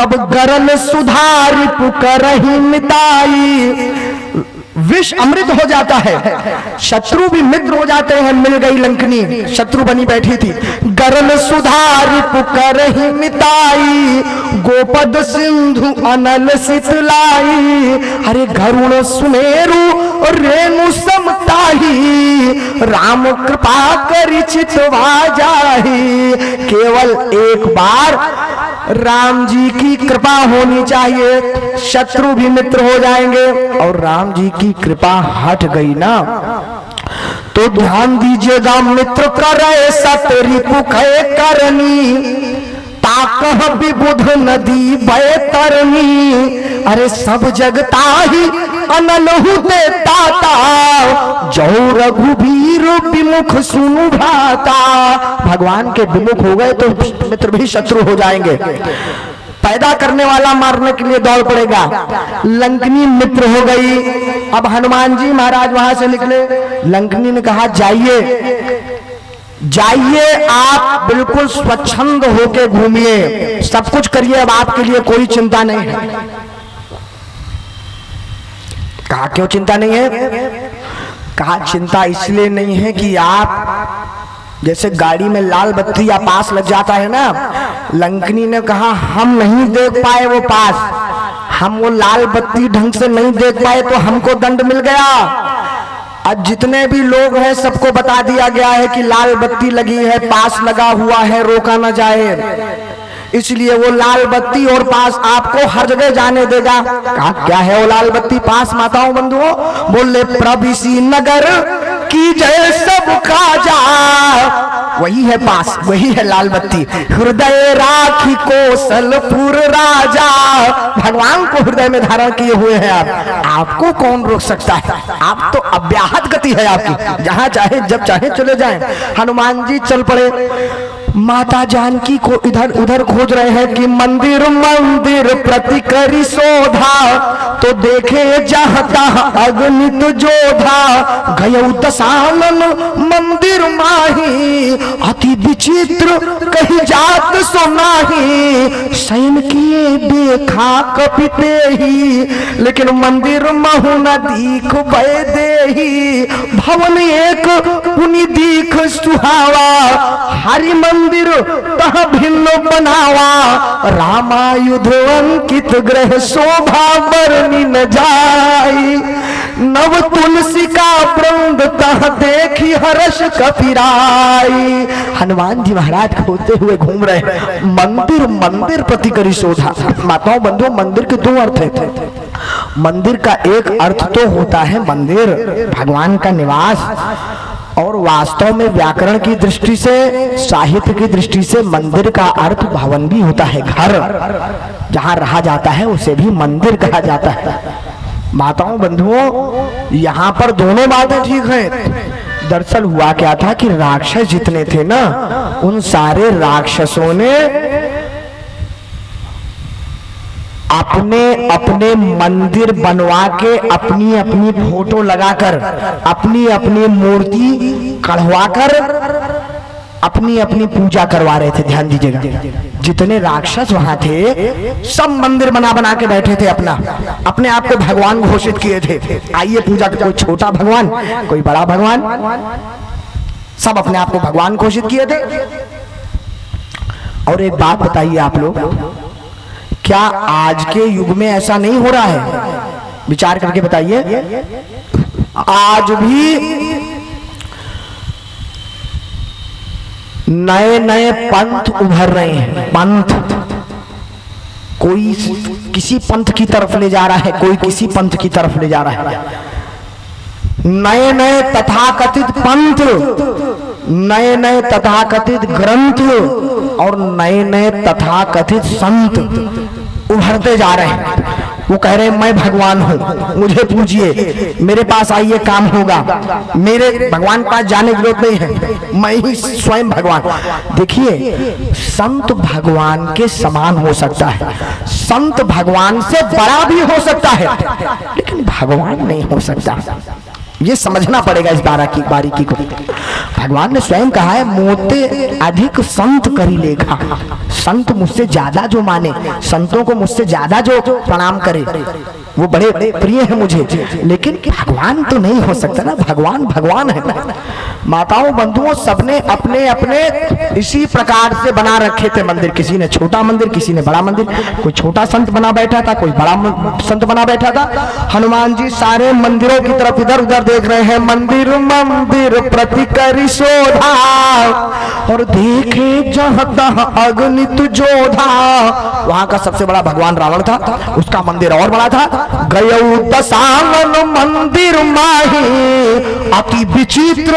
तब गरल सुधार पुकरहि मिताई। विष अमृत हो जाता है, शत्रु भी मित्र हो जाते हैं। मिल गई लंकनी, शत्रु बनी बैठी थी। गरल सुधार पुकरहि मिताई, गोपद सिंधु अनल सितलाई। अरे गरुण सुमेरु रेणु समताही, राम कृपा करि चितवा जाहि। केवल एक बार राम जी की कृपा होनी चाहिए, शत्रु भी मित्र हो जाएंगे। और राम जी की कृपा हट गई ना तो ध्यान दीजिएगा, मित्र करे सत रिपु खय करनी, ताकह विबुध नदी बैतरनी। अरे सब जगता ही अनल हुते ताता, जो रघुबीर विमुख सुनु भ्राता। भगवान के विमुख हो गए तो मित्र भी शत्रु हो जाएंगे। पैदा करने वाला मारने के लिए दौड़ पड़ेगा। लंकनी मित्र हो गई। अब हनुमान जी महाराज वहां से निकले। लंकनी ने कहा जाइए जाइए, आप बिल्कुल स्वच्छंद होके घूमिए, सब कुछ करिए, अब आपके लिए कोई चिंता नहीं है। कहा क्यों चिंता नहीं है? कहा चिंता इसलिए नहीं है कि आप जैसे गाड़ी में लाल बत्ती या पास लग जाता है ना, लंकनी ने कहा हम नहीं देख पाए वो पास, हम वो लाल बत्ती ढंग से नहीं देख पाए तो हमको दंड मिल गया। आज जितने भी लोग हैं सबको बता दिया गया है कि लाल बत्ती लगी है, पास लगा हुआ है, रोका ना जाए, इसलिए वो लाल बत्ती और पास आपको हर जगह जाने देगा। कहा क्या है वो लाल बत्ती पास माताओं बंधुओं? बोले प्रविशी नगर की जय सब काजा, वही है पास, वही है लाल बत्ती। हृदय राखी कौशलपुर राजा, भगवान को हृदय में धारण किए हुए हैं आप, आपको कौन रोक सकता है? आप तो अव्याहत गति है आपकी, जहां चाहे जब चाहे चले जाएं। हनुमान जी चल पड़े। माता जानकी को इधर उधर खोज रहे हैं कि मंदिर मंदिर प्रति करी शोधा, तो देखे जहाँ तहाँ अगणित जोधा। गयौ दशानन मंदिर माही, अति विचित्र कही जात सुनाही। सैन किए देखा कपिते ही, लेकिन मंदिर महु न दीख भय देही। भवन एक पुनि दीख सुहावा, हरि मंदिर तह भिन्न बनावा। रामायुध अंकित ग्रह शोभा बरनी न जाई, नव तुलसी का वृंद तह देखी हर्ष कपिराई। हनुमान जी महाराज खोजते हुए घूम रहे हैं। मंदिर मंदिर प्रति करी शोधा। माताओं बंधुओं, मंदिर के दो अर्थ है। मंदिर का एक अर्थ तो होता है मंदिर भगवान का निवास, और वास्तव में व्याकरण की दृष्टि से, साहित्य की दृष्टि से मंदिर का अर्थ भवन भी होता है। घर जहां रहा जाता है उसे भी मंदिर कहा जाता है। माताओं बंधुओं, यहाँ पर दोनों बातें ठीक हैं। दरअसल हुआ क्या था कि राक्षस जितने थे ना, उन सारे राक्षसों ने अपने अपने मंदिर बनवा के, अपनी अपनी फोटो लगाकर, अपनी अपनी मूर्ति कढ़वाकर अपनी अपनी पूजा करवा रहे थे। ध्यान दीजिएगा, जितने राक्षस वहां थे सब मंदिर बना बना के बैठे थे, अपने आप को भगवान घोषित किए थे। आइए पूजा, कोई छोटा भगवान, कोई बड़ा भगवान, सब अपने आप को भगवान घोषित किए थे। और एक बात बताइए आप लोग, क्या आज के युग में ऐसा नहीं हो रहा है? विचार करके बताइए। आज भी नए नए पंथ उभर रहे हैं। पंथ, कोई किसी पंथ की तरफ ले जा रहा है, कोई किसी पंथ की तरफ ले जा रहा है। नए नए तथाकथित पंथ, नए नए तथाकथित ग्रंथ और नए नए तथाकथित संत उभरते जा रहे हैं। वो कह रहे हैं मैं भगवान हूं, मुझे पूजिए, मेरे पास आइए काम होगा, मेरे भगवान पास जाने की जरूरत नहीं है, मैं ही स्वयं भगवान। देखिए, संत भगवान के समान हो सकता है, संत भगवान से बड़ा भी हो सकता है, लेकिन भगवान नहीं हो सकता। ये समझना पड़ेगा इस बारीकी को। भगवान ने स्वयं कहा है, मोते अधिक संत करी लेखा। संत मुझसे ज्यादा जो माने, संतों को मुझसे ज्यादा जो प्रणाम करे, वो बड़े प्रिय है मुझे। लेकिन भगवान तो नहीं हो सकता ना, भगवान भगवान है ना। माताओं बंधुओं, सबने अपने अपने इसी प्रकार से बना रखे थे मंदिर। किसी ने छोटा मंदिर, किसी ने बड़ा मंदिर। कोई छोटा संत बना बैठा था, कोई बड़ा संत बना बैठा था। हनुमान जी सारे मंदिरों की तरफ इधर उधर देख रहे हैं। मंदिर मंदिर प्रति करी शोधा, और देखे जहाँ तहाँ अगणित जोधा। वहां का सबसे बड़ा भगवान रावण था, उसका मंदिर और बड़ा था। गयौ दशानन मंदिर माही, अति विचित्र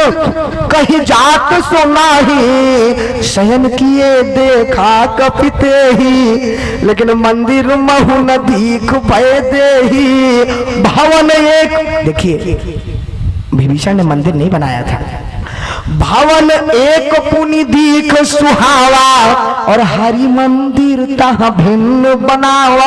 कहीं जात सुनाही। शयन किए देखा कपिते ही, लेकिन मंदिर महु न दीख भय देही। भवन एक, देखिए विभीषण ने मंदिर नहीं बनाया था। भवन एक पुनि दीख सुहावा, और हरि मंदिर तहाँ भिन्न बनावा।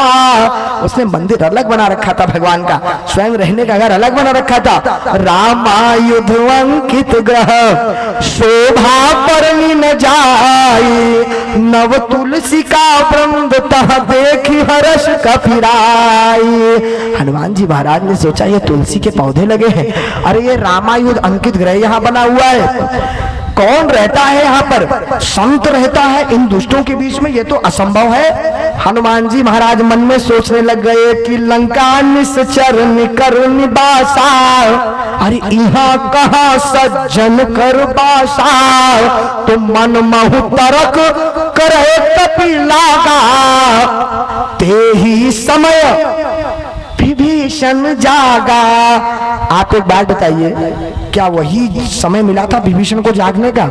उसने मंदिर अलग बना रखा था भगवान का, स्वयं रहने का घर अलग बना रखा था। रामायुध अंकित ग्रह, शोभा परनी न जाई। नव तुलसी का वृंद तहाँ देखी हर्ष कपिराई। हनुमान जी महाराज ने सोचा ये तुलसी के पौधे लगे हैं, अरे ये रामायुध अंकित ग्रह यहाँ बना हुआ है। कौन रहता है यहाँ पर? संत रहता है इन दुष्टों के बीच में, ये तो असंभव है। हनुमान जी महाराज मन में सोचने लग गए कि लंका निश्चर निकर निवासा, अरे यहाँ कहाँ सज्जन कर बासा। तो मन महु तरक करे कपि लागा, ते ही समय विभीषण जागा। आप एक बात बताइए, क्या वही समय मिला था विभीषण को जागने का?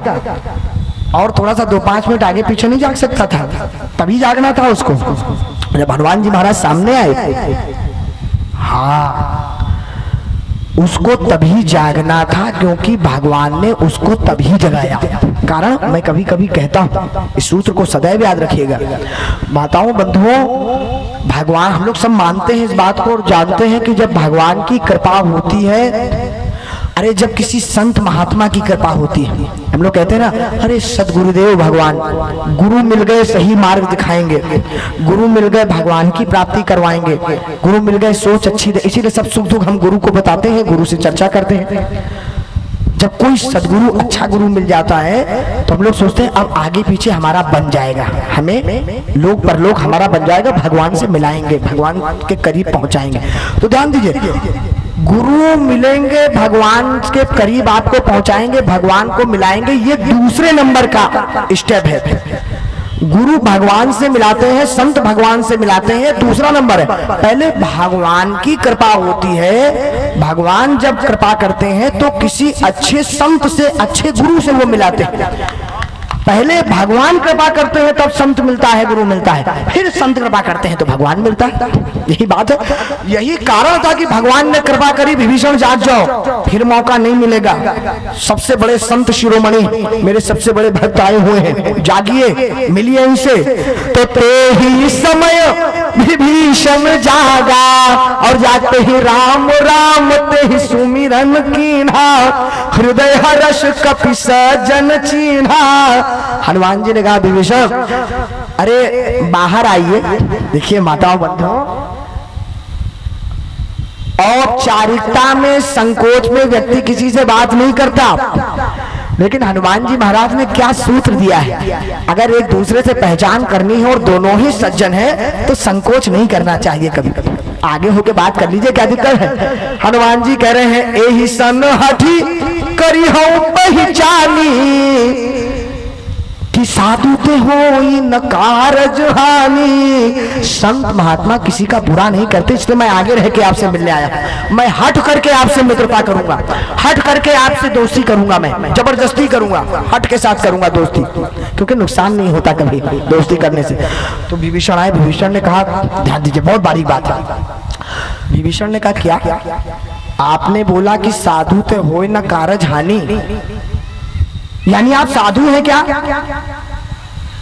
और थोड़ा सा 2-5 मिनट आगे पीछे नहीं जाग सकता था? तभी जागना था उसको जब हनुमान जी महाराज सामने आए। हाँ, उसको तभी जागना था क्योंकि भगवान ने उसको तभी जगाया। कारण मैं कभी कभी कहता हूँ, इस सूत्र को सदैव याद रखिएगा। माताओं बंधुओं, भगवान, हम लोग सब मानते हैं इस बात को और जानते हैं कि जब भगवान की कृपा होती है, अरे जब किसी संत महात्मा की कृपा होती है, हम लोग कहते हैं ना, अरे सदगुरुदेव भगवान, गुरु मिल गए सही मार्ग दिखाएंगे, गुरु मिल गए भगवान की प्राप्ति करवाएंगे, गुरु मिल गए सोच अच्छी। इसीलिए सब सुख दुख हम गुरु को बताते हैं, गुरु से चर्चा करते हैं। जब कोई सदगुरु, अच्छा गुरु मिल जाता है तो हम लोग सोचते हैं अब आगे पीछे हमारा बन जाएगा, हमें लोग परलोक हमारा बन जाएगा, भगवान से मिलाएंगे, भगवान के करीब पहुंचाएंगे। तो ध्यान दीजिए, गुरु मिलेंगे, भगवान के करीब आपको पहुंचाएंगे, भगवान को मिलाएंगे, ये दूसरे नंबर का स्टेप है। गुरु भगवान से मिलाते हैं, संत भगवान से मिलाते हैं, दूसरा नंबर है। पहले भगवान की कृपा होती है, भगवान जब कृपा करते हैं तो किसी अच्छे संत से, अच्छे गुरु से वो मिलाते हैं। पहले भगवान कृपा करते हैं तब संत मिलता है, गुरु मिलता है, फिर संत कृपा करते हैं तो भगवान मिलता है। यही बात है, यही कारण था कि भगवान ने कृपा करी, विभीषण जाग जाओ, फिर मौका नहीं मिलेगा। सबसे बड़े संत शिरोमणि, मेरे सबसे बड़े भक्त आए हुए हैं, जागिए, मिलिए इनसे। तो ते ही समय विभीषण जागा, और जाते ही राम राम ते ही सुमिरन कीन्हा। हृदय हर्ष कपि सजन चीन्हा। हनुमान जी ने कहा, विभीषण अरे बाहर आइए। देखिए माताओं बंधुओं, औपचारिकता में, संकोच में व्यक्ति किसी से बात नहीं करता, लेकिन हनुमान जी महाराज ने क्या सूत्र दिया है, अगर एक दूसरे से पहचान करनी है और दोनों ही सज्जन है तो संकोच नहीं करना चाहिए। कभी कभी आगे होके बात कर लीजिए, क्या दिक्कत है। हनुमान जी कह रहे हैं, एही सन हठी करी हूं पहचानी, कि साधु ते होई न कारज हानि। संत महात्मा किसी का बुरा नहीं करते, इसलिए मैं आगे रह के आपसे मिलने आया। मैं हट करके आपसे मित्रता करूंगा, हट करके आपसे दोस्ती करूंगा, मैं जबरदस्ती करूंगा, हट के साथ करूंगा दोस्ती, क्योंकि नुकसान नहीं होता कभी दोस्ती करने से। तो विभीषण आए, विभीषण ने कहा, ध्यान दीजिए बहुत बारीक बात है। विभीषण ने कहा, क्या आपने बोला कि साधु ते होई न कारज हानि, यानी आप साधु हैं क्या?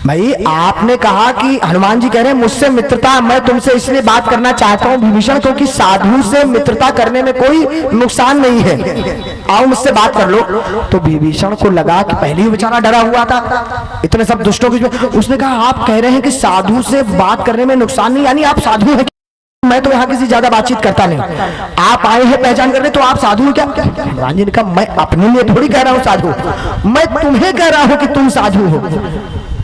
भाई आपने कहा कि हनुमान जी कह रहे हैं मुझसे मित्रता, मैं तुमसे इसलिए बात करना चाहता हूँ विभीषण क्योंकि साधु से मित्रता करने में कोई नुकसान नहीं है, आओ मुझसे बात कर लो। तो विभीषण को लगा कि पहले ही बेचारा डरा हुआ था इतने सब दुष्टों के, उसने कहा आप कह रहे हैं कि साधु से बात करने में नुकसान नहीं, यानी आप साधु हैं? मैं तो यहाँ किसी ज्यादा बातचीत करता नहीं, आप आए हैं पहचान करने, तो आप साधु क्या? हनुमान जी ने कहा मैं अपने लिए थोड़ी कह रहा हूँ साधु, मैं तुम्हें कह रहा हूँ कि तुम साधु हो,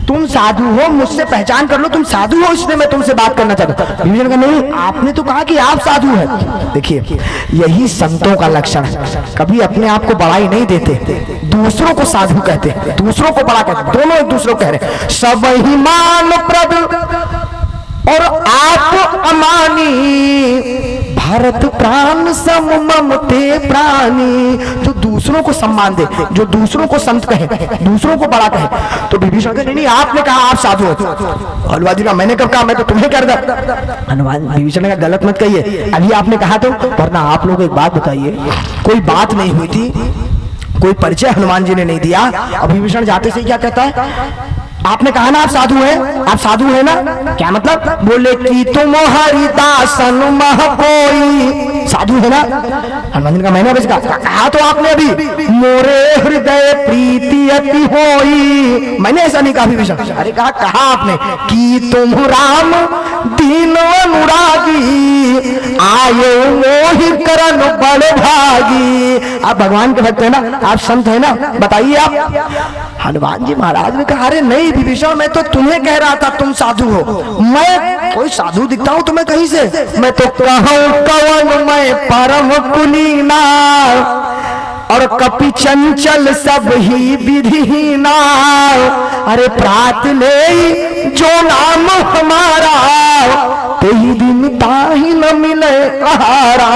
तुम साधु हो, मुझसे पहचान कर लो तुम साधु हो, इसलिए मैं तुमसे बात करना चाहता हूं। विभीषण का नहीं, आपने तो कहा कि आप साधु हैं। देखिए यही संतों का लक्षण है, कभी अपने आप को बड़ाई नहीं देते, दूसरों को साधु कहते हैं, दूसरों को बड़ा कहते हैं, दोनों एक दूसरे को कह रहे हैं। सब ही मान प्रद और आप अमानी, भारत प्राण सम मम ते प्राणी। जो दूसरों को सम्मान दे, जो दूसरों को संत कहे, दूसरों को बड़ा कहे। तो विभीषण कहे नहीं आपने कहा आप साधु हो। हनुमान जी का मैंने कब कहा, मैं तो तुम्हें कर दा। हनुमान विभीषण का गलत मत कहिए, अभी आपने कहा तो, वरना आप लोग एक बात बताइए, कोई बात नहीं हुई थी, कोई परिचय हनुमान जी ने नहीं दिया, अब विभीषण जाते से क्या कहता है, आपने कहा ना आप साधु हैं, आप साधु हैं ना, क्या मतलब? बोले कि तुम हरिदासन मह कोई, साधु है ना? हनुमान जी का मैंने बस कहा तो आपने अभी, मोरे हृदय प्रीति अति होई, मैंने ऐसा नहीं कहा विभीषण, अरे कहा आपने कि तुम राम दीन अनुरागी, आयो मोहि करन बड़ भागी। आप भगवान के भक्त है ना, आप संत है ना, बताइए आप। हनुमान जी महाराज ने कहा अरे नहीं विभीषण, मैं तो तुम्हें कह रहा था तुम साधु हो, मैं कोई साधु दिखता हूं तुम्हें कहीं से? मैं तो कहूं कवन मैं परम कुलीना, और कपि चंचल सब ही विधिहीना। अरे प्रात ले जो नाम हमारा, ते ही दिन ताहि न मिले आहारा।